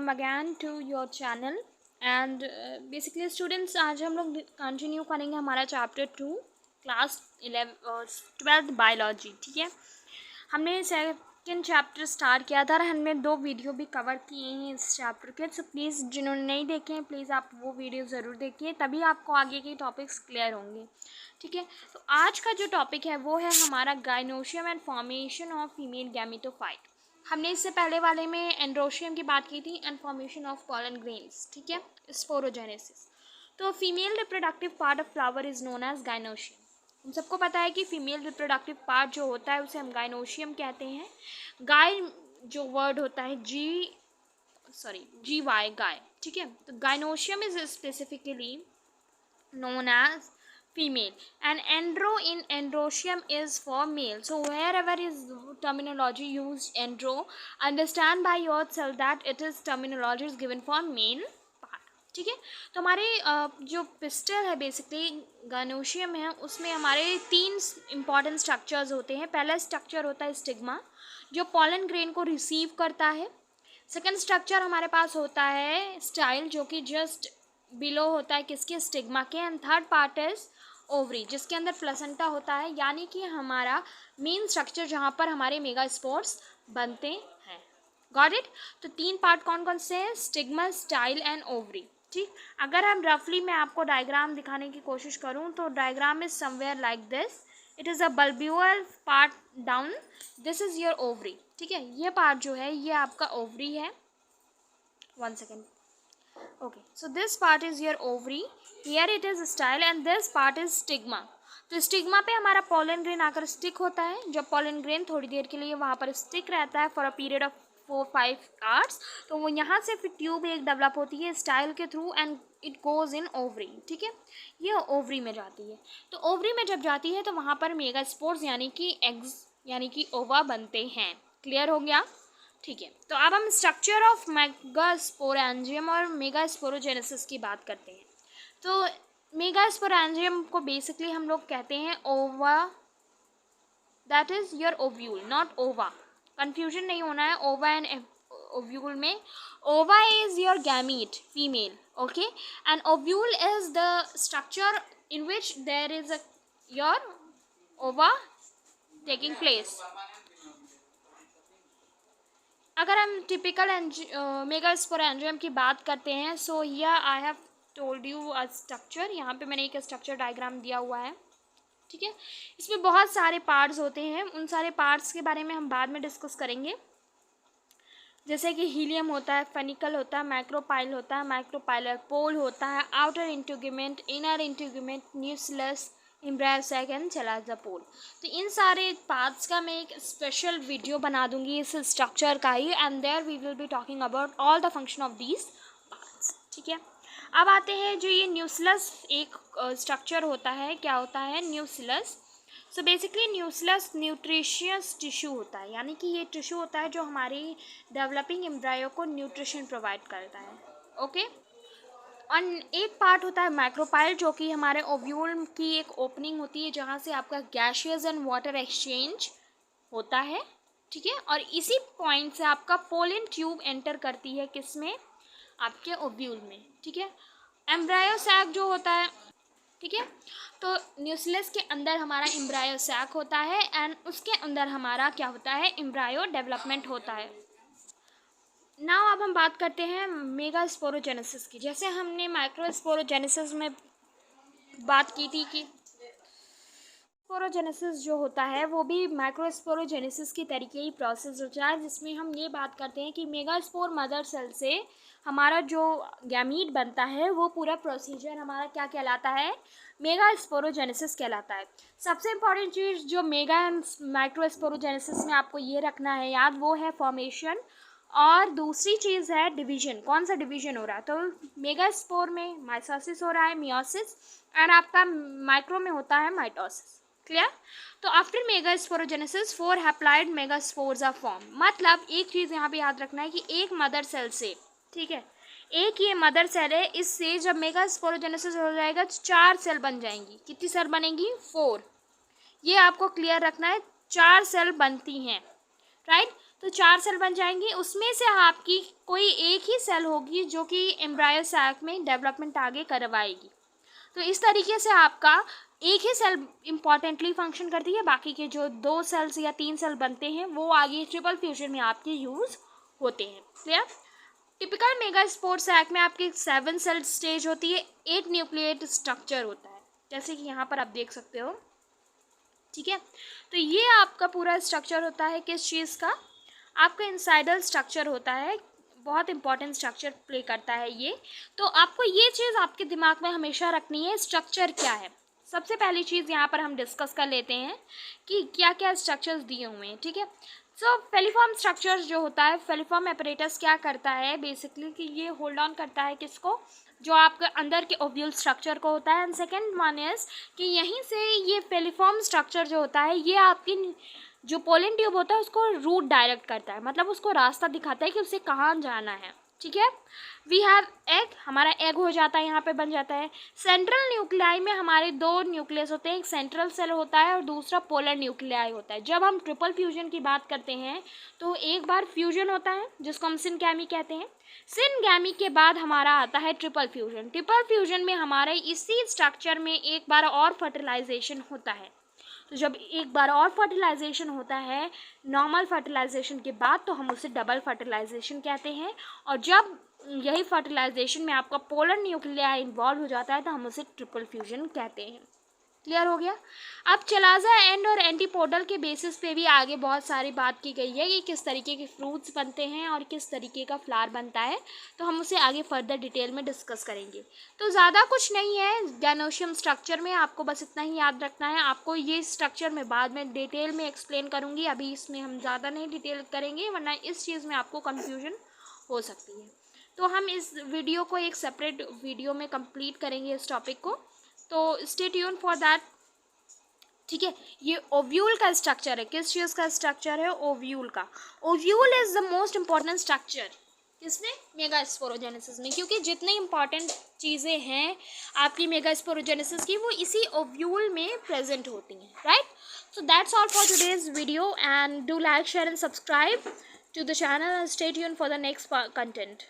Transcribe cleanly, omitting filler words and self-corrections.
Welcome again to your channel and basically students आज हम लोग कंटिन्यू करेंगे हमारा चैप्टर 2 क्लास 12th बायोलॉजी। ठीक है, हमने सेकंड चैप्टर स्टार्ट किया था और हमने 2 वीडियो भी कवर किए हैं इस चैप्टर के। सो प्लीज़ जिन्होंने नहीं देखे हैं प्लीज़ आप वो वीडियो ज़रूर देखिए, तभी आपको आगे के टॉपिक्स क्लियर होंगे। ठीक है, तो आज का जो टॉपिक है वो है हमारा gynoecium and formation of female gametophyte. हमने इससे पहले वाले में एंड्रोशियम की बात की थी and formation of pollen grains. ठीक है, स्पोरोजेनेसिस। तो female reproductive part of flower is known as gynoecium. हम सबको पता है कि फीमेल रिप्रोडक्टिव पार्ट जो होता है उसे हम गाइनोशियम कहते हैं। गाय जो वर्ड होता है जी वाई गाय। ठीक है, तो gynoecium is specifically known as female and andro in androecium is for male. So wherever is terminology used andro, understand by yourself that it is terminology is given for male part. ठीक है, तो हमारे जो pistol है basically gynoecium है उसमें हमारे 3 important structures होते हैं। पहला स्ट्रक्चर होता है स्टिग्मा जो पॉलन ग्रेन को रिसीव करता है। सेकंड स्ट्रक्चर हमारे पास होता है स्टाइल जो कि जस्ट बिलो होता है किसके, स्टिग्मा के। And third part is ovary जिसके अंदर प्लेसेंटा होता है, यानी कि हमारा मेन स्ट्रक्चर जहाँ पर हमारे मेगास्पोर्स बनते हैं। Got it. तो 3 पार्ट कौन कौन से हैं, स्टिग्मा, स्टाइल एंड ओवरी। ठीक, अगर हम रफली मैं आपको डायग्राम दिखाने की कोशिश करूँ तो diagram is somewhere like this. It is a bulbous part down, this is your ovary. ठीक है, ये पार्ट जो है ये आपका ओवरी है। 1 second. Okay, so this part is your ovary, here it is style and this part is stigma. तो stigma पे हमारा पॉलन ग्रेन आकर स्टिक होता है। जब पॉलन ग्रेन थोड़ी देर के लिए वहाँ पर स्टिक रहता है for a period of 4-5 hours, तो वो यहाँ से फिर ट्यूब एक डेवलप होती है स्टाइल के through and it goes in ovary. ठीक है, ये ओवरी में जाती है। तो ओवरी में जब जाती है तो वहाँ पर मेगास्पोर्स यानी कि एग्स यानी कि ओवा बनते हैं। क्लियर हो गया। ठीक है, तो अब हम स्ट्रक्चर ऑफ मेगास्पोरेंजियम और मेगास्पोरोजेनेसिस की बात करते हैं। तो मेगास्पोरेंजियम को बेसिकली हम लोग कहते हैं ova, that is your ovule not ova, confusion नहीं होना है ओवा एंड ओव्यूल में। Ova is your gamete female, okay, and ovule is the structure in which there is your ova taking place. अगर हम टिपिकल मेगास्पोरेंजियम की बात करते हैं, so here I have told you a structure. यहाँ पे मैंने एक स्ट्रक्चर डायग्राम दिया हुआ है। ठीक है, इसमें बहुत सारे पार्ट्स होते हैं, उन सारे पार्ट्स के बारे में हम बाद में डिस्कस करेंगे। जैसे कि हीलियम होता है, फेनिकल होता है, माइक्रोपाइल होता है, माइक्रोपाइलर पोल होता है, outer integument, inner integument, nucleus, embryo sac and chalaza pole. तो इन सारे पार्ट्स का मैं एक स्पेशल वीडियो बना दूंगी इस स्ट्रक्चर का ही, and there we will be talking about all the function of these parts. ठीक है, अब आते हैं जो ये न्यूक्लियस एक स्ट्रक्चर होता है, क्या होता है nucleus. So basically nucleus nutritious tissue होता है, यानी कि ये टिश्यू होता है जो हमारी डेवलपिंग एम्ब्रायो को न्यूट्रिशन प्रोवाइड करता है। ओके, और एक पार्ट होता है माइक्रोपाइल जो कि हमारे ओव्यूल की एक ओपनिंग होती है जहाँ से आपका गैशियस एंड वाटर एक्सचेंज होता है। ठीक है, और इसी पॉइंट से आपका पोलन ट्यूब एंटर करती है किसमें, आपके ओव्यूल में। ठीक है, एम्ब्रायो सैक जो होता है, ठीक है, तो न्यूक्लियस के अंदर हमारा एम्ब्रायो सैक होता है एंड उसके अंदर हमारा क्या होता है, एम्ब्रायो डेवलपमेंट होता है। नाउ अब हम बात करते हैं मेगास्पोरोजेनेसिस की। जैसे हमने माइक्रोस्पोरोजेनेसिस में बात की थी कि स्पोरोजेनेसिस जो होता है वो भी माइक्रोस्पोरोजेनेसिस की तरीके ही प्रोसेस होता है, जिसमें हम ये बात करते हैं कि मेगास्पोर मदर सेल से हमारा जो गैमीट बनता है वो पूरा प्रोसीजर हमारा क्या कहलाता है, मेगास्पोरोजेनेसिस कहलाता है। सबसे इम्पॉर्टेंट चीज़ जो मेगा एंड माइक्रोस्पोरोजेनेसिस में आपको ये रखना है याद, वो है फॉर्मेशन और दूसरी चीज़ है डिवीजन। कौन सा डिवीजन हो रहा है, तो मेगास्पोर में माइटोसिस हो रहा है, मियोसिस, एंड आपका माइक्रो में होता है माइटोसिस। क्लियर। तो after megasporogenesis 4 haploid megaspores are form. मतलब एक चीज़ यहाँ पे याद रखना है कि एक मदर सेल से, ठीक है, एक ये मदर सेल है, इससे जब मेगास्पोरोजेनेसिस हो जाएगा तो 4 सेल बन जाएंगी। कितनी सेल बनेंगी, 4। ये आपको क्लियर रखना है, 4 सेल बनती हैं, राइट। तो 4 सेल बन जाएंगी। उसमें से आपकी कोई एक ही सेल होगी जो कि एम्ब्रायो सैक में डेवलपमेंट आगे करवाएगी। तो इस तरीके से आपका एक ही सेल इम्पॉर्टेंटली फंक्शन करती है, बाकी के जो 2 सेल्स या 3 सेल बनते हैं वो आगे ट्रिपल फ्यूजन में आपके यूज़ होते हैं। क्लियर? टिपिकल मेगास्पोर सैक में आपकी 7 सेल स्टेज होती है, 8 न्यूक्लिएट स्ट्रक्चर होता है, जैसे कि यहाँ पर आप देख सकते हो। ठीक है, तो ये आपका पूरा स्ट्रक्चर होता है किस चीज़ का, आपका इंसाइडल स्ट्रक्चर होता है, बहुत इंपॉर्टेंट स्ट्रक्चर प्ले करता है ये। तो आपको ये चीज़ आपके दिमाग में हमेशा रखनी है, स्ट्रक्चर क्या है। सबसे पहली चीज़ यहाँ पर हम डिस्कस कर लेते हैं कि क्या क्या स्ट्रक्चर्स दिए हुए हैं। ठीक है, सो फेलिफॉर्म स्ट्रक्चर्स जो होता है, फेलिफॉर्म एपरेटस क्या करता है बेसिकली कि ये होल्ड ऑन करता है किसको, जो आपके अंदर के ओव्यूल स्ट्रक्चर को होता है। एंड सेकेंड वन इज कि यहीं से ये फेलिफॉर्म स्ट्रक्चर जो होता है ये आपकी जो पोलन ट्यूब होता है उसको रूट डायरेक्ट करता है, मतलब उसको रास्ता दिखाता है कि उसे कहाँ जाना है। ठीक है, वी हैव एग, हमारा एग हो जाता है, यहाँ पे बन जाता है। सेंट्रल न्यूक्लियाई में हमारे 2 न्यूक्लियस होते हैं, एक सेंट्रल सेल होता है और दूसरा पोलर न्यूक्लियाई होता है। जब हम ट्रिपल फ्यूजन की बात करते हैं तो एक बार फ्यूजन होता है जिसको हम सिनगैमी कहते हैं, सिनगैमी के बाद हमारा आता है ट्रिपल फ्यूजन। ट्रिपल फ्यूजन में हमारे इसी स्ट्रक्चर में एक बार और फर्टिलाइजेशन होता है। तो जब एक बार और फर्टिलाइजेशन होता है नॉर्मल फर्टिलाइजेशन के बाद तो हम उसे डबल फर्टिलाइजेशन कहते हैं, और जब यही फर्टिलाइजेशन में आपका पोलर न्यूक्लियाई इन्वॉल्व हो जाता है तो हम उसे ट्रिपल फ्यूजन कहते हैं। क्लियर हो गया? अब चलाजा एंड और एंटीपोडल के बेसिस पे भी आगे बहुत सारी बात की गई है कि किस तरीके के फ्रूट्स बनते हैं और किस तरीके का फ्लावर बनता है, तो हम उसे आगे फर्दर डिटेल में डिस्कस करेंगे। तो ज़्यादा कुछ नहीं है गैनोशियम स्ट्रक्चर में, आपको बस इतना ही याद रखना है। आपको ये स्ट्रक्चर मैं बाद में डिटेल में एक्सप्लेन करूँगी, अभी इसमें हम ज़्यादा नहीं डिटेल करेंगे वरना इस चीज़ में आपको कन्फ्यूजन हो सकती है। तो हम इस वीडियो को एक सेपरेट वीडियो में कंप्लीट करेंगे इस टॉपिक को, तो स्टे ट्यून फॉर दैट। ठीक है, ये ओव्यूल का स्ट्रक्चर है, किस चीज़ का स्ट्रक्चर है, ओव्यूल का। Ovule is the most important structure किसमें, मेगास्पोरोजेनेसिस में, क्योंकि जितनी इंपॉर्टेंट चीज़ें हैं आपकी मेगास्पोरोजेनेसिस की वो इसी ओव्यूल में प्रेजेंट होती हैं, right. So that's all for today's video and do like share and subscribe to the channel and stay tuned for the next content.